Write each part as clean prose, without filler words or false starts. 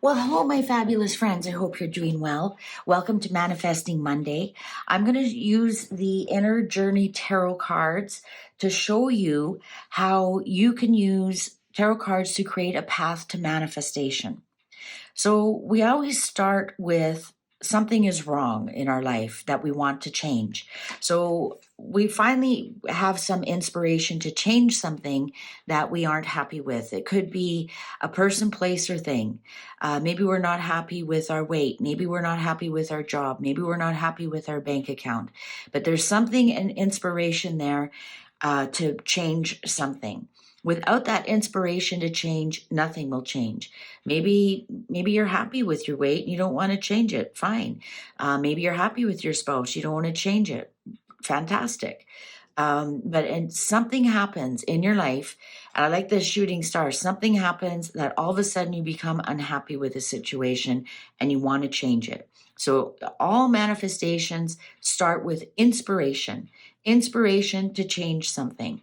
Well, hello, my fabulous friends. I hope you're doing well. Welcome to Manifesting Monday. I'm going to use the Inner Journey Tarot cards to show you how you can use tarot cards to create a path to manifestation. So we always start with something is wrong in our life that we want to change. So we finally have some inspiration to change something that we aren't happy with. It could be a person, place, or thing. Maybe we're not happy with our weight. Maybe we're not happy with our job. Maybe we're not happy with our bank account. But there's something, an inspiration there to change something. Without that inspiration to change, nothing will change. Maybe you're happy with your weight and you don't want to change it. Fine. Maybe you're happy with your spouse. You don't want to change it. Fantastic. But something happens in your life, and I like this shooting star. Something happens that all of a sudden you become unhappy with a situation and you want to change it. So all manifestations start with inspiration to change something.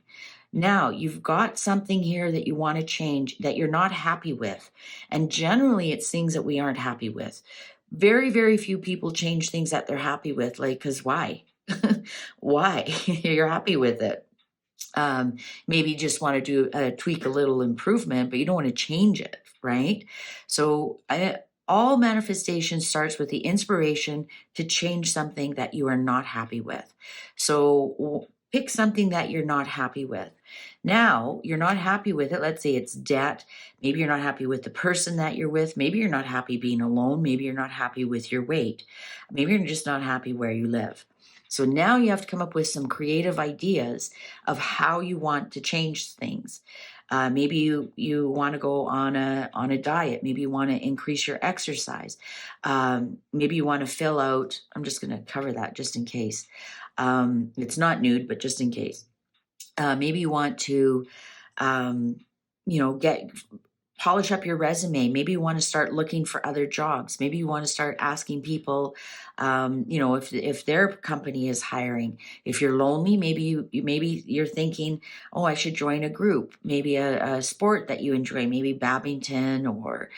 Now you've got something here that you want to change that you're not happy with. And generally, it's things that we aren't happy with. Very, very few people change things that they're happy with. Like, because why? Why? You're happy with it. Maybe you just want to tweak a little improvement, but you don't want to change it, right? So all manifestation starts with the inspiration to change something that you are not happy with. So pick something that you're not happy with. Now, you're not happy with it. Let's say it's debt. Maybe you're not happy with the person that you're with. Maybe you're not happy being alone. Maybe you're not happy with your weight. Maybe you're just not happy where you live. So now you have to come up with some creative ideas of how you want to change things. Maybe you want to go on a diet. Maybe you want to increase your exercise. Maybe you want to fill out. I'm just going to cover that just in case. It's not nude, but just in case. Maybe you want to, polish up your resume. Maybe you want to start looking for other jobs. Maybe you want to start asking people, if their company is hiring. If you're lonely, maybe you're thinking, oh, I should join a group. Maybe a sport that you enjoy. Maybe badminton, or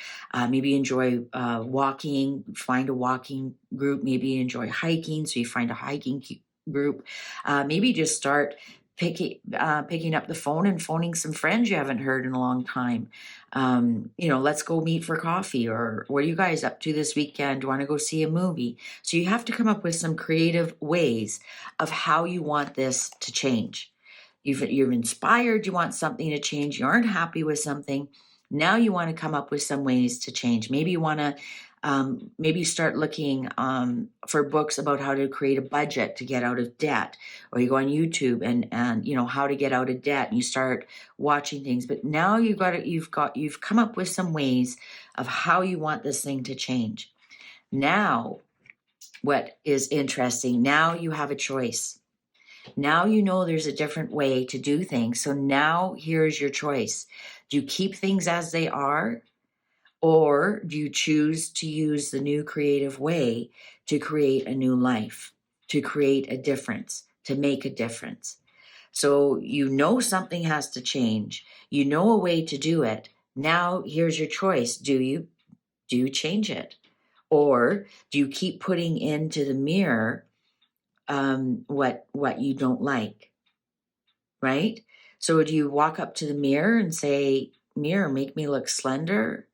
maybe you enjoy walking. Find a walking group. Maybe you enjoy hiking, so you find a hiking group. Maybe just start picking up the phone and phoning some friends you haven't heard in a long time. Let's go meet for coffee, or what are you guys up to this weekend? Do you want to go see a movie? So you have to come up with some creative ways of how you want this to change. You're inspired, you want something to change, you aren't happy with something. Now you want to come up with some ways to change. Maybe you want to maybe start looking for books about how to create a budget to get out of debt, or you go on YouTube and how to get out of debt, and you start watching things. But now you've come up with some ways of how you want this thing to change. Now, what is interesting, now you have a choice. Now you know there's a different way to do things. So now here's your choice. Do you keep things as they are? Or do you choose to use the new creative way to create a new life, to create a difference, to make a difference? So you know something has to change. You know a way to do it. Now here's your choice. Do you change it? Or do you keep putting into the mirror what you don't like, right? So do you walk up to the mirror and say, "Mirror, make me look slender"?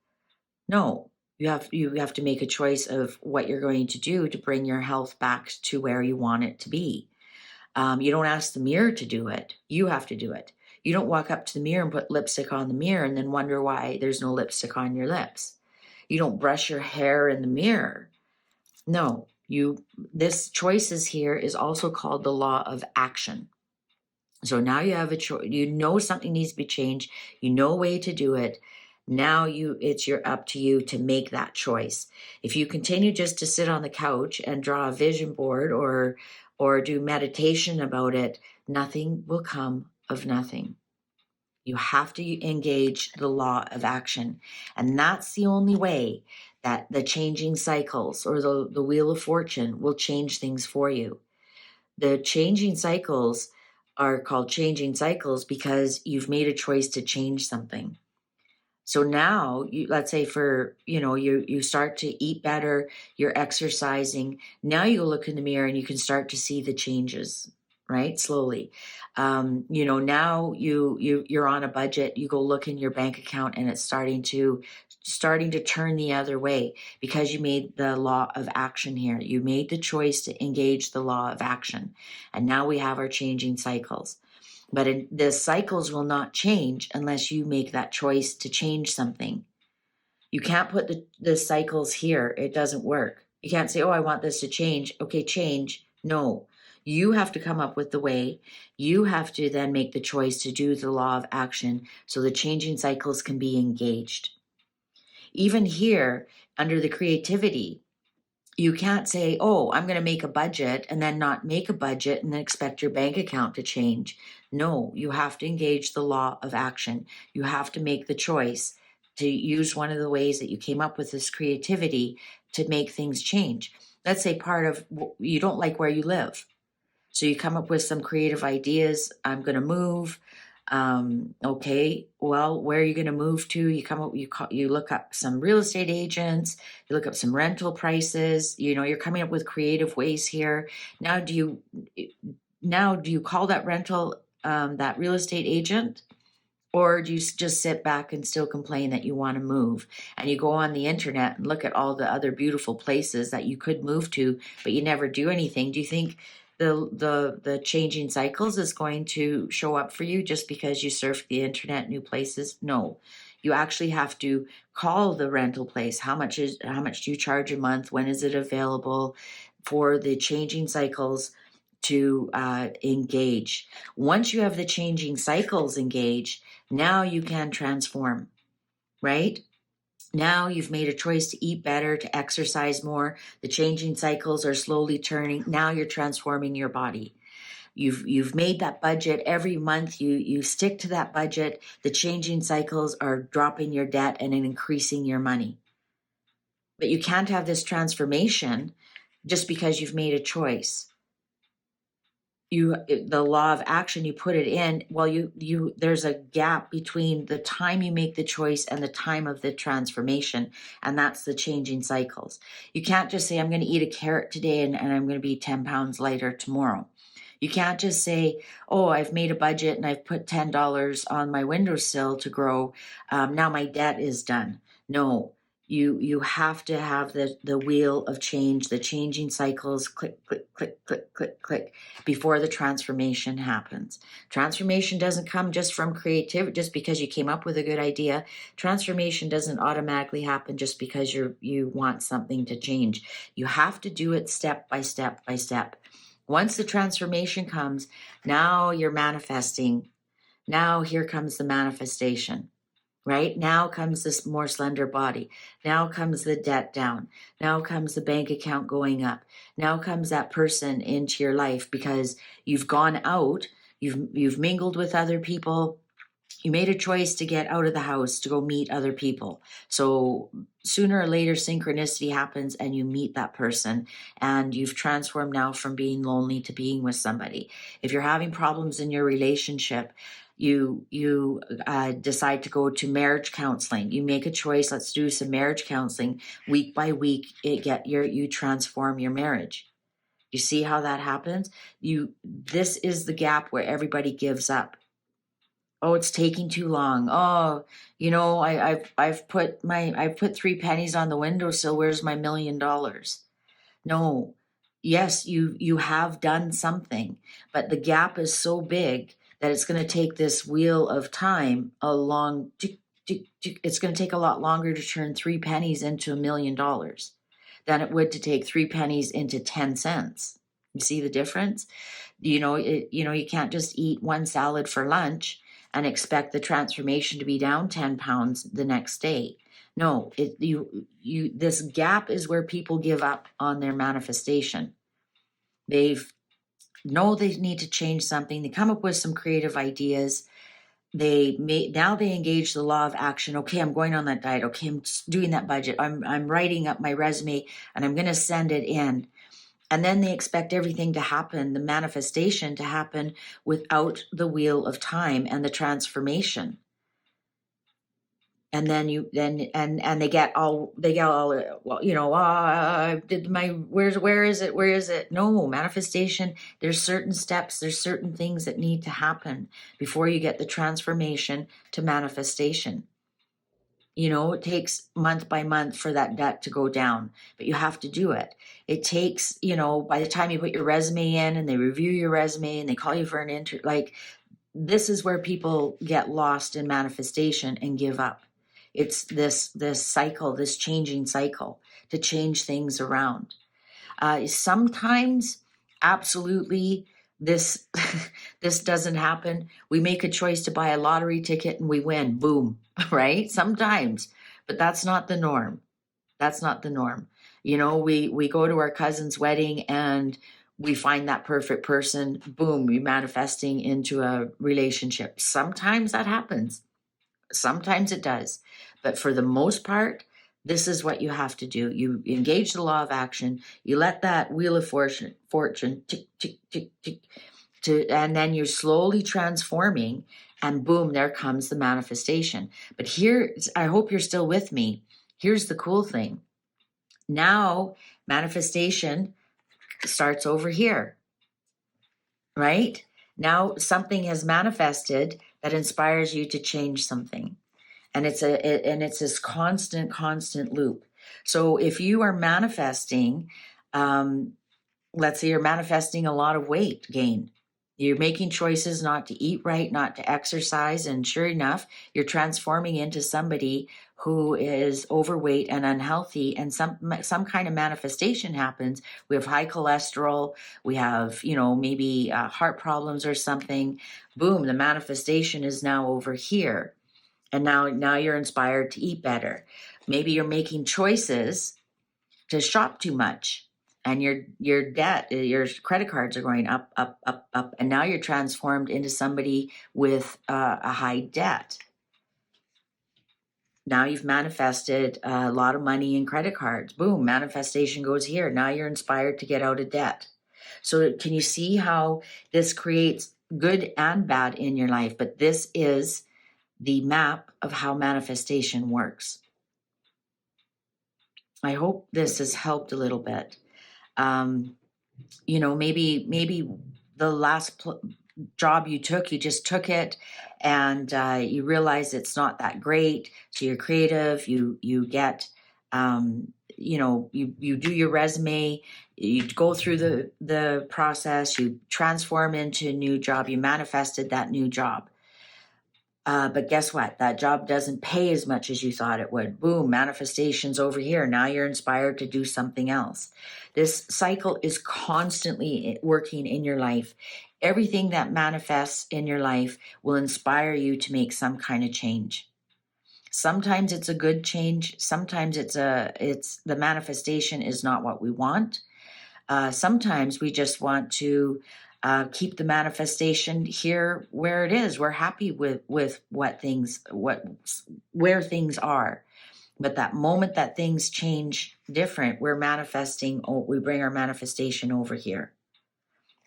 No, you have to make a choice of what you're going to do to bring your health back to where you want it to be. You don't ask the mirror to do it. You have to do it. You don't walk up to the mirror and put lipstick on the mirror and then wonder why there's no lipstick on your lips. You don't brush your hair in the mirror. No, this choices here is also called the law of action. So now you have a choice. You know something needs to be changed. You know a way to do it. Now it's up to you to make that choice. If you continue just to sit on the couch and draw a vision board or do meditation about it, nothing will come of nothing. You have to engage the law of action. And that's the only way that the changing cycles or the wheel of fortune will change things for you. The changing cycles are called changing cycles because you've made a choice to change something. So now let's say you start to eat better, you're exercising. Now you look in the mirror and you can start to see the changes, right? Slowly. Now you're on a budget, you go look in your bank account and it's starting to turn the other way because you made the law of action here. You made the choice to engage the law of action. And now we have our changing cycles. But the cycles will not change unless you make that choice to change something. You can't put the cycles here. It doesn't work. You can't say, oh, I want this to change. Okay, change. No. You have to come up with the way. You have to then make the choice to do the law of action so the changing cycles can be engaged. Even here, under the creativity, you can't say, oh, I'm going to make a budget and then not make a budget and then expect your bank account to change. No, you have to engage the law of action. You have to make the choice to use one of the ways that you came up with this creativity to make things change. Let's say part of you don't like where you live. So you come up with some creative ideas. I'm going to move. Okay, well, where are you going to move to? You look up some real estate agents, you look up some rental prices, you're coming up with creative ways here. Now do you call that rental, that real estate agent? Or do you just sit back and still complain that you want to move? And you go on the internet and look at all the other beautiful places that you could move to, but you never do anything. Do you think the changing cycles is going to show up for you just because you surf the internet, new places? No. You actually have to call the rental place. How much do you charge a month? When is it available? For the changing cycles to engage. Once you have the changing cycles engaged, now you can transform, right? Now you've made a choice to eat better, to exercise more. The changing cycles are slowly turning. Now you're transforming your body. You've made that budget every month. You stick to that budget. The changing cycles are dropping your debt and increasing your money. But you can't have this transformation just because you've made a choice. The law of action, you put it in, well, there's a gap between the time you make the choice and the time of the transformation, and that's the changing cycles. You can't just say, I'm going to eat a carrot today and I'm going to be 10 pounds lighter tomorrow. You can't just say, oh, I've made a budget and I've put $10 on my windowsill to grow. Now my debt is done. No, you have to have the wheel of change, the changing cycles, click, click, click, click, click, click, before the transformation happens. Transformation doesn't come just from creativity, just because you came up with a good idea. Transformation doesn't automatically happen just because you want something to change. You have to do it step by step by step. Once the transformation comes, now you're manifesting. Now here comes the manifestation, right? Now comes this more slender body. Now comes the debt down. Now comes the bank account going up. Now comes that person into your life because you've gone out, you've mingled with other people. You made a choice to get out of the house to go meet other people. So sooner or later, synchronicity happens and you meet that person and you've transformed now from being lonely to being with somebody. If you're having problems in your relationship, you decide to go to marriage counseling. You make a choice. Let's do some marriage counseling. Week by week, you transform your marriage. You see how that happens? This is the gap where everybody gives up. Oh, it's taking too long. Oh, I've put 3 pennies on the windowsill. Where's my $1,000,000? No. Yes, you have done something, but the gap is so big that it's going to take this wheel of time it's going to take a lot longer to turn 3 pennies into $1,000,000 than it would to take 3 pennies into 10 cents. You see the difference? You can't just eat one salad for lunch and expect the transformation to be down 10 pounds the next day. No, this gap is where people give up on their manifestation. They need to change something. They come up with some creative ideas. Now they engage the law of action. Okay, I'm going on that diet. Okay, I'm doing that budget. I'm writing up my resume and I'm going to send it in. And then they expect everything to happen, the manifestation to happen without the wheel of time and the transformation. And then and they get all well, did my where is it? No, manifestation, there's certain steps, there's certain things that need to happen before you get the transformation to manifestation. It takes month by month for that debt to go down, but you have to do it. It takes, by the time you put your resume in and they review your resume and they call you for an interview, like, this is where people get lost in manifestation and give up. It's this cycle, this changing cycle to change things around. Sometimes, absolutely, this this doesn't happen. We make a choice to buy a lottery ticket and we win. Boom, right? Sometimes, but that's not the norm. That's not the norm. We go to our cousin's wedding and we find that perfect person. Boom, we're manifesting into a relationship. Sometimes that happens. Sometimes it does. But for the most part, this is what you have to do. You engage the law of action. You let that wheel of fortune tick, tick, tick, tick, and then you're slowly transforming, and boom, there comes the manifestation. But here, I hope you're still with me. Here's the cool thing. Now, manifestation starts over here, right? Now, something has manifested that inspires you to change something. And it's this constant loop. So if you are manifesting, let's say you're manifesting a lot of weight gain, you're making choices not to eat right, not to exercise, and sure enough, you're transforming into somebody who is overweight and unhealthy, and some kind of manifestation happens. We have high cholesterol, we have, maybe heart problems or something. Boom, the manifestation is now over here. And now you're inspired to eat better. Maybe you're making choices to shop too much, and your debt, your credit cards are going up, up, up, up, and now you're transformed into somebody with a high debt. Now you've manifested a lot of money in credit cards. Boom, manifestation goes here. Now you're inspired to get out of debt. So can you see how this creates good and bad in your life? But this is the map of how manifestation works. I hope this has helped a little bit. Maybe the last job you took, you just took it, and you realize it's not that great. So you're creative. You get, you do your resume. You go through the process. You transform into a new job. You manifested that new job. But guess what? That job doesn't pay as much as you thought it would. Boom, manifestation's over here. Now you're inspired to do something else. This cycle is constantly working in your life. Everything that manifests in your life will inspire you to make some kind of change. Sometimes it's a good change. Sometimes it's the manifestation is not what we want. Sometimes we just want to keep the manifestation here where it is. We're happy with where things are. But that moment that things change different, we bring our manifestation over here.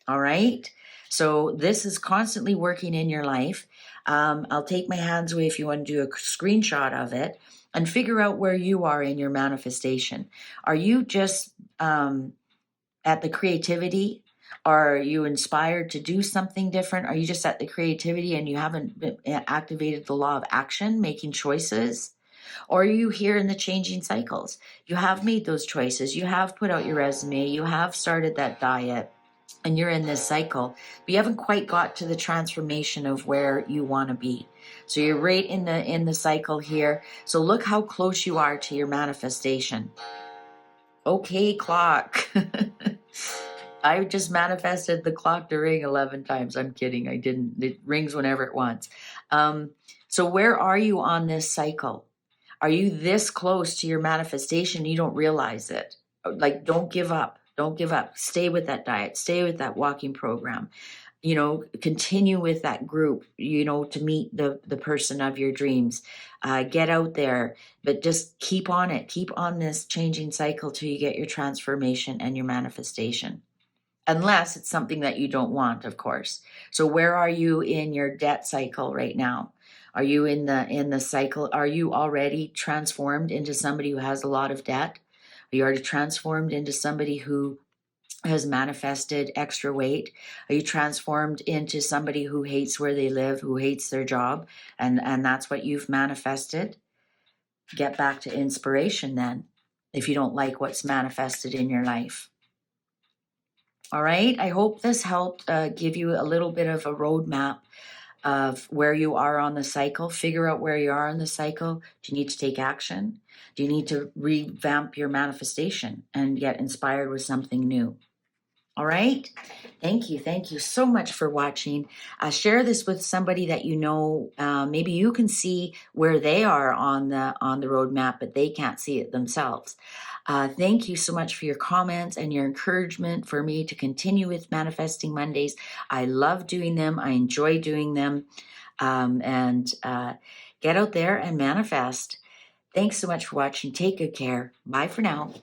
All right. So this is constantly working in your life. I'll take my hands away if you want to do a screenshot of it and figure out where you are in your manifestation. Are you just at the creativity? Are you inspired to do something different? Are you just at the creativity and you haven't activated the law of action, making choices? Or are you here in the changing cycles? You have made those choices. You have put out your resume. You have started that diet, and you're in this cycle, but you haven't quite got to the transformation of where you want to be. So you're right in the cycle here. So look how close you are to your manifestation. Okay, clock. I just manifested the clock to ring 11 times. I'm kidding. I didn't. It rings whenever it wants. So where are you on this cycle? Are you this close to your manifestation? You don't realize it. Like, don't give up. Don't give up. Stay with that diet. Stay with that walking program. Continue with that group, to meet the person of your dreams. Get out there, but just keep on it. Keep on this changing cycle till you get your transformation and your manifestation. Unless it's something that you don't want, of course. So where are you in your debt cycle right now? Are you in the cycle? Are you already transformed into somebody who has a lot of debt? Are you already transformed into somebody who has manifested extra weight? Are you transformed into somebody who hates where they live, who hates their job, and that's what you've manifested? Get back to inspiration then, if you don't like what's manifested in your life. All right, I hope this helped give you a little bit of a roadmap of where you are on the cycle. Figure out where you are in the cycle. Do you need to take action? Do you need to revamp your manifestation and get inspired with something new? All right. Thank you. Thank you so much for watching. Share this with somebody that you know. Maybe you can see where they are on the roadmap, but they can't see it themselves. Thank you so much for your comments and your encouragement for me to continue with Manifesting Mondays. I love doing them. I enjoy doing them. And get out there and manifest. Thanks so much for watching. Take good care. Bye for now.